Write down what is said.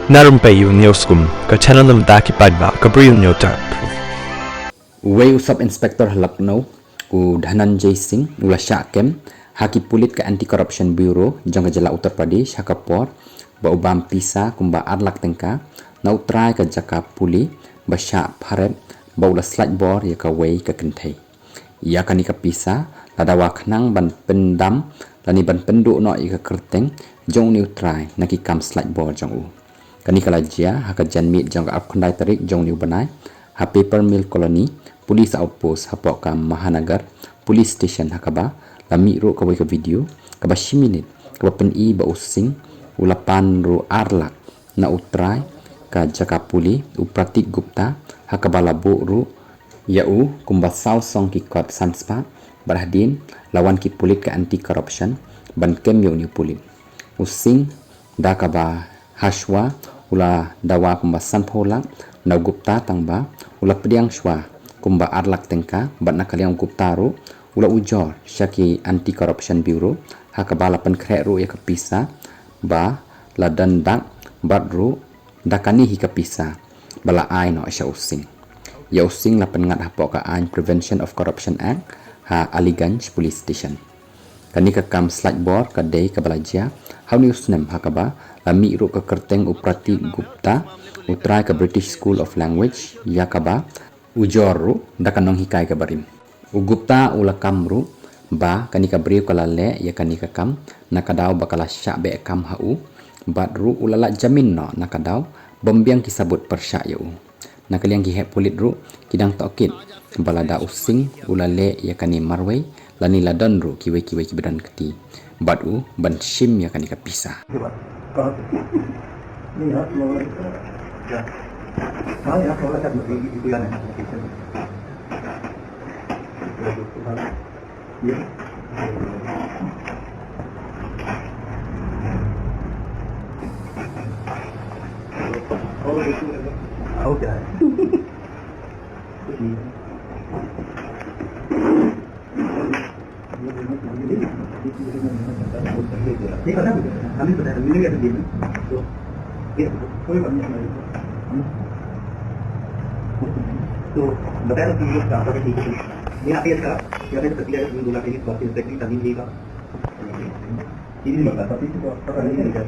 Narum payu neoskum ka chananam daki padba ka briu neotar. Way Sub Inspector Lucknow ku Dhananjay Singh ula Syakem haki pulit ke Anti Corruption Bureau jangka jala Uttar Pradesh hakapor ba ubam pisa kumba arlak tengka na utrai ka jaka puli ba syak pharet ba ula slide bor ya ka way ka kentai ya kani ka pisa ladawa khnang ban pendam lani ban pendu no ya ka kerteng jong ni utrai naki kam slide bor jong u kani kala jia haka janmit jang ap khandai tarik jong ni banai ha paper mill colony police outpost hapok ka mahanagar police station hakaba lami ro ka video ka 10 minit ka pen i ba using ulapan ro arlak na utrai ka jaka puli upratik gupta hakaba labu ro yau kumba saw song ki kot sanspa barahdin lawan ki pulit ka anti corruption ban kem yo ni pulit using dakaba hashwa ula dawa kumba sanpolak na gupta tangba ula pediang shwa kumba arlak tengka bat nakaliang gupta ro ula ujor syaki anti corruption bureau hakabala pen krek ro ya kapisa ba ladan dak bat ro dakani hi kapisa bala ai no asya using ya using la pengat hapok ka ain prevention of corruption act ha Aliganj police station kani ka kam slide board ka dei ka balaja how news nem hakaba lami ro ka kerteng uprati gupta utrai ka British School of Language yakaba ujor ro dakanong hikai ka barim ugupta ula kamru ba kani ka briu kala le ya kani ka kam nakadaw bakala sya be kam hau badru ulala jamin no nakadaw bombiang kisabut persya yu nakaliang ki pulit ru kidang tokit balada using ulale ya kani marway lani ladan ru kiwe kibedan keti badu ban shim ya kani ka pisah तो बताया कि ये क्या है ठीक है ये आप इसका या फिर प्रक्रिया का दूसरा के लिए प्रोसेस टेक्निक तभी देगा ये नहीं लगता तो पता नहीं है क्या